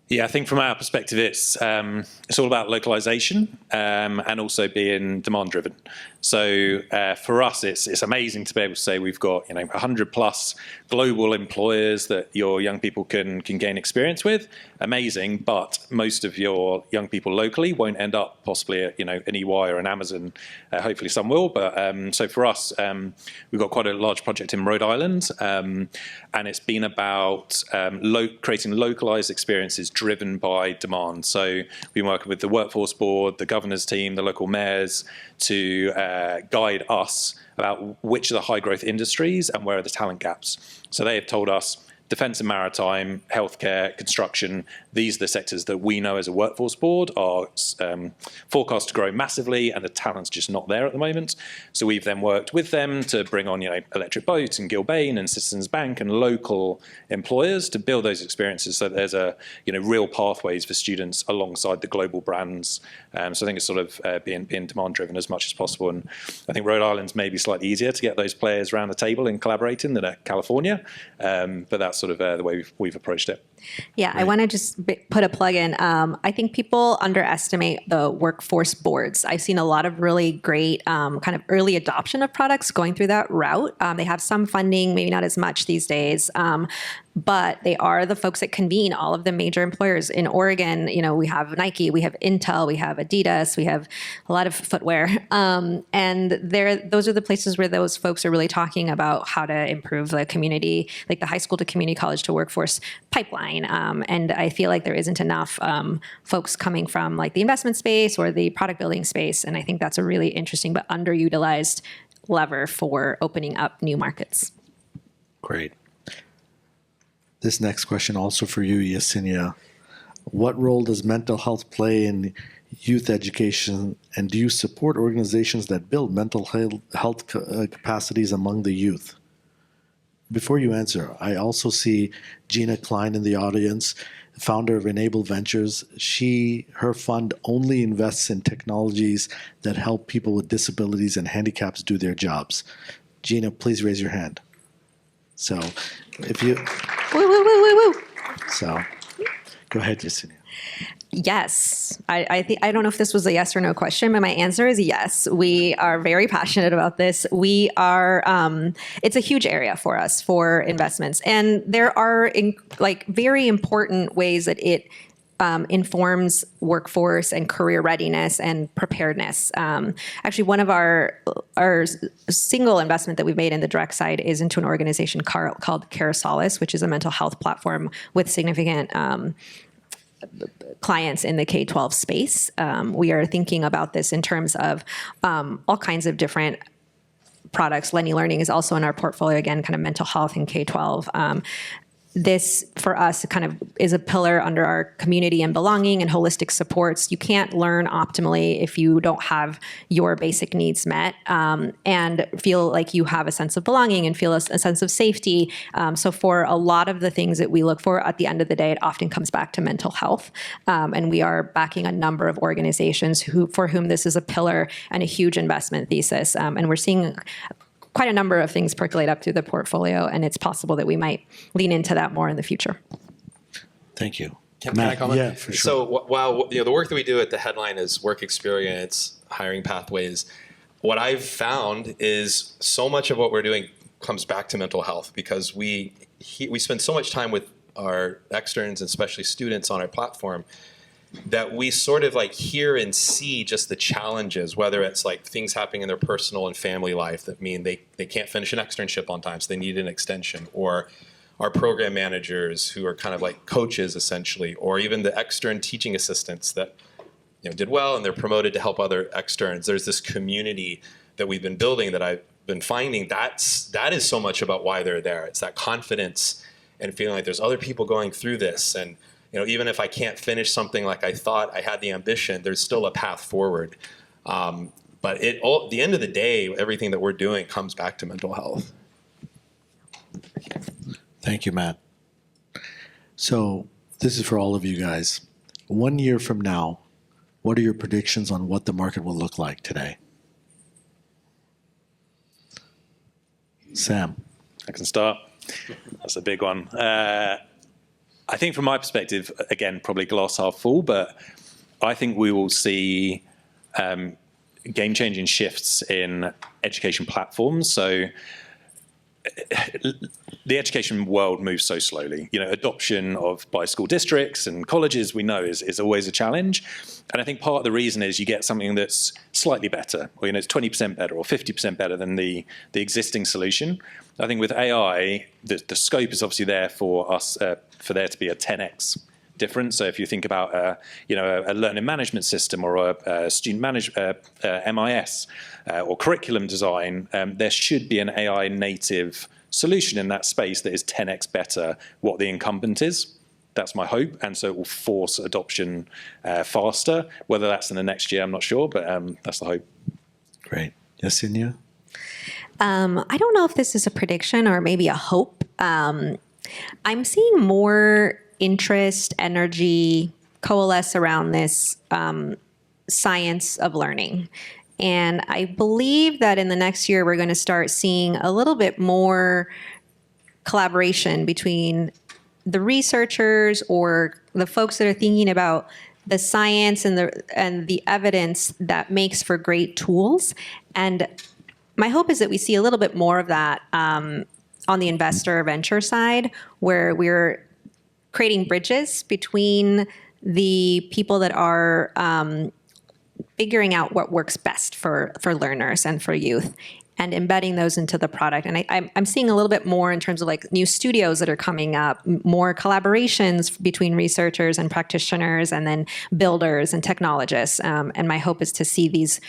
Yeah, I think from our perspective, it's all about localization and also being demand-driven. So for us, it's amazing to be able to say we've got 100 plus global employers that your young people can gain experience with. Amazing, but most of your young people locally won't end up possibly at an EY or an Amazon. Hopefully some will, but so for us, we've got quite a large project in Rhode Island, and it's been about creating localized experiences driven by demand. So we've been working with the workforce board, the governor's team, the local mayors to guide us about which are the high growth industries and where are the talent gaps. So they have told us defence and maritime, healthcare, construction, these are the sectors that we know as a workforce board are forecast to grow massively, and the talent's just not there at the moment. So we've then worked with them to bring on, Electric Boat and Gilbane and Citizens Bank and local employers to build those experiences so that there's real pathways for students alongside the global brands. So I think it's sort of being demand driven as much as possible. And I think Rhode Island's maybe slightly easier to get those players around the table and collaborating than at California. But that's sort of the way we've approached it. Yeah, I want to just put a plug in. I think people underestimate the workforce boards. I've seen a lot of really great kind of early adoption of products going through that route. They have some funding, maybe not as much these days, but they are the folks that convene all of the major employers. In Oregon, we have Nike, we have Intel, we have Adidas, we have a lot of footwear. And those are the places where those folks are really talking about how to improve the community, like the high school to community college to workforce pipeline. And I feel like there isn't enough folks coming from like the investment space or the product building space. And I think that's a really interesting but underutilized lever for opening up new markets. Great. This next question also for you, Yesenia. What role does mental health play in youth education, and do you support organizations that build mental health capacities among the youth? Before you answer, I also see Gina Klein in the audience, founder of Enable Ventures. Her fund only invests in technologies that help people with disabilities and handicaps do their jobs. Gina, please raise your hand. So if you... Woo, woo, woo, woo, woo. So go ahead, Yesenia. Yes. I don't know if this was a yes or no question, but my answer is yes. We are very passionate about this. We are, it's a huge area for us for investments. And there are very important ways that it informs workforce and career readiness and preparedness. Actually, one of our single investment that we've made in the direct side is into an organization called Carasolis, which is a mental health platform with significant clients in the K-12 space. We are thinking about this in terms of all kinds of different products. Lenny Learning is also in our portfolio, again, kind of mental health in K-12. This, for us, kind of is a pillar under our community and belonging and holistic supports. You can't learn optimally if you don't have your basic needs met and feel like you have a sense of belonging and feel a sense of safety. So for a lot of the things that we look for, at the end of the day, it often comes back to mental health. And we are backing a number of organizations for whom this is a pillar and a huge investment thesis. And we're seeing quite a number of things percolate up through the portfolio, and it's possible that we might lean into that more in the future. Thank you. Can I comment? Yeah, for sure. So while the work that we do at the headline is work experience, hiring pathways, what I've found is so much of what we're doing comes back to mental health, because we spend so much time with our externs and especially students on our platform that we sort of hear and see just the challenges, whether it's things happening in their personal and family life that mean they can't finish an externship on time, so they need an extension, or our program managers who are kind of like coaches essentially, or even the extern teaching assistants that did well and they're promoted to help other externs. There's this community that we've been building that I've been finding that is so much about why they're there. It's that confidence and feeling like there's other people going through this, and even if I can't finish something like I thought I had the ambition, there's still a path forward. But at the end of the day, everything that we're doing comes back to mental health. Thank you, Matt. So this is for all of you guys. 1 year from now, what are your predictions on what the market will look like today? Sam. I can start. That's a big one. I think from my perspective, again, probably glass half full, but I think we will see game-changing shifts in education platforms. So the education world moves so slowly. Adoption by school districts and colleges, we know, is always a challenge. And I think part of the reason is you get something that's slightly better, or it's 20% better or 50% better than the existing solution. I think with AI, the scope is obviously there for us, for there to be a 10x difference. So if you think about a learning management system or a student MIS or curriculum design, there should be an AI native solution in that space that is 10x better what the incumbent is. That's my hope, and so it will force adoption faster. Whether that's in the next year, I'm not sure, but that's the hope. Great. Yesenia? I don't know if this is a prediction or maybe a hope. I'm seeing more interest, energy coalesce around this science of learning. And I believe that in the next year, we're going to start seeing a little bit more collaboration between the researchers or the folks that are thinking about the science and the evidence that makes for great tools. And my hope is that we see a little bit more of that on the investor venture side, where we're creating bridges between the people that are figuring out what works best for learners and for youth, and embedding those into the product. And I'm seeing a little bit more in terms of like new studios that are coming up, more collaborations between researchers and practitioners, and then builders and technologists. And my hope is to see these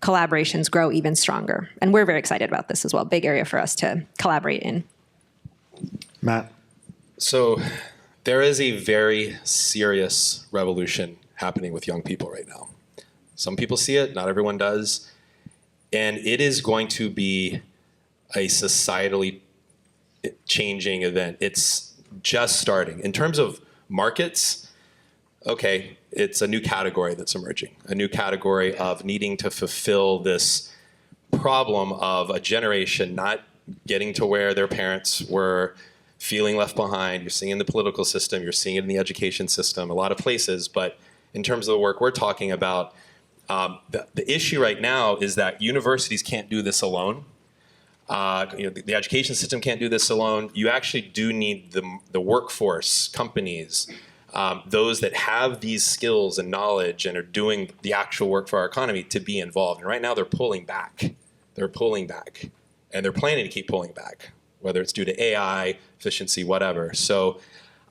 collaborations grow even stronger. And we're very excited about this as well. Big area for us to collaborate in. Matt? So there is a very serious revolution happening with young people right now. Some people see it, not everyone does. And it is going to be a societally changing event. It's just starting. In terms of markets, okay, it's a new category that's emerging, a new category of needing to fulfill this problem of a generation not getting to where their parents were, feeling left behind. You're seeing it in the political system, you're seeing it in the education system, a lot of places. But in terms of the work we're talking about, the issue right now is that universities can't do this alone. The education system can't do this alone. You actually do need the workforce, companies, those that have these skills and knowledge and are doing the actual work for our economy to be involved. And right now they're pulling back. They're pulling back. And they're planning to keep pulling back, whether it's due to AI, efficiency, whatever. So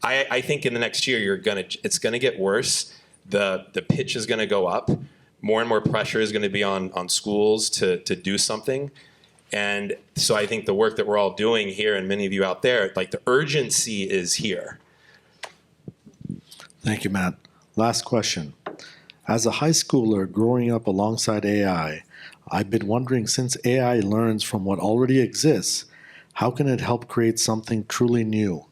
I think in the next year, it's gonna get worse. The pitch is gonna go up. More and more pressure is going to be on schools to do something. And so I think the work that we're all doing here, and many of you out there, like the urgency is here. Thank you, Matt. Last question. As a high schooler growing up alongside AI, I've been wondering, since AI learns from what already exists, how can it help create something truly new?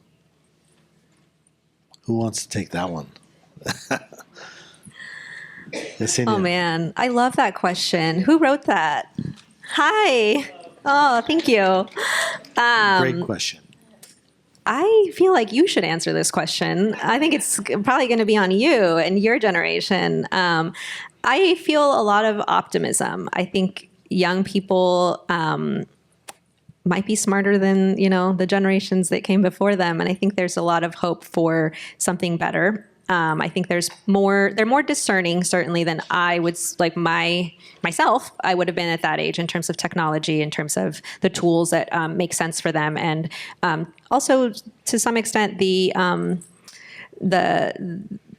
Who wants to take that one? Yesenia. Oh man, I love that question. Who wrote that? Hi. Oh, thank you. Great question. I feel like you should answer this question. I think it's probably going to be on you and your generation. I feel a lot of optimism. I think young people might be smarter than, the generations that came before them. And I think there's a lot of hope for something better. I think they're more discerning, certainly, than I would, like myself, I would have been at that age in terms of technology, in terms of the tools that make sense for them. And also, to some extent, the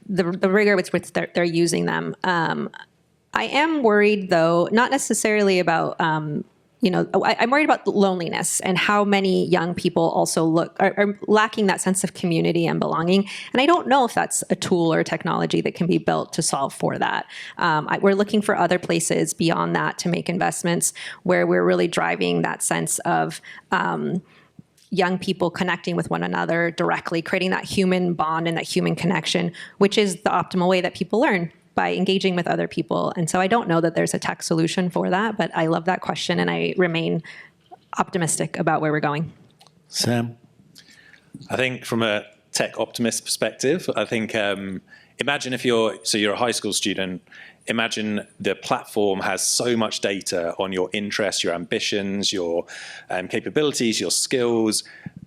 rigor with which they're using them. I am worried, though, not necessarily about I'm worried about loneliness and how many young people also are lacking that sense of community and belonging. And I don't know if that's a tool or technology that can be built to solve for that. We're looking for other places beyond that to make investments where we're really driving that sense of young people connecting with one another directly, creating that human bond and that human connection, which is the optimal way that people learn, by engaging with other people. And so I don't know that there's a tech solution for that, but I love that question and I remain optimistic about where we're going. Sam? I think from a tech optimist perspective, I think imagine if you're a high school student, imagine the platform has so much data on your interests, your ambitions, your capabilities, your skills.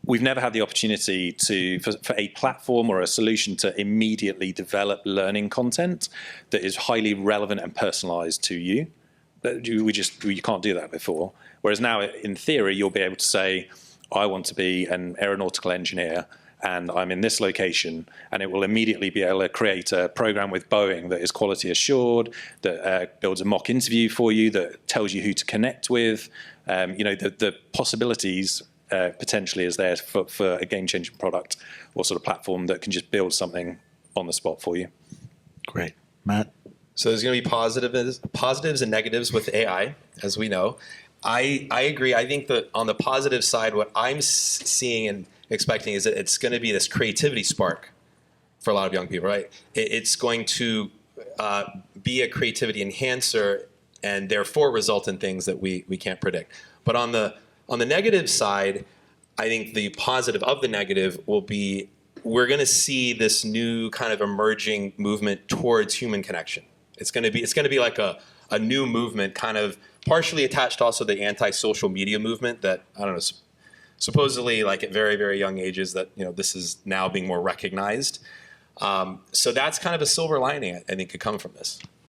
We've never had the opportunity for a platform or a solution to immediately develop learning content that is highly relevant and personalized to you. We can't do that before. Whereas now, in theory, you'll be able to say, I want to be an aeronautical engineer and I'm in this location, and it will immediately be able to create a program with Boeing that is quality assured, that builds a mock interview for you, that tells you who to connect with. The possibilities potentially is there for a game-changing product or sort of platform that can just build something on the spot for you. Great. Matt? So there's going to be positives and negatives with AI, as we know. I agree. I think that on the positive side, what I'm seeing and expecting is that it's going to be this creativity spark for a lot of young people, right? It's going to be a creativity enhancer and therefore result in things that we can't predict. But on the negative side, I think the positive of the negative will be we're going to see this new kind of emerging movement towards human connection. It's going to be like a new movement, kind of partially attached also to the anti-social media movement that, I don't know, supposedly like at very, very young ages that, this is now being more recognized. So that's kind of a silver lining I think could come from this.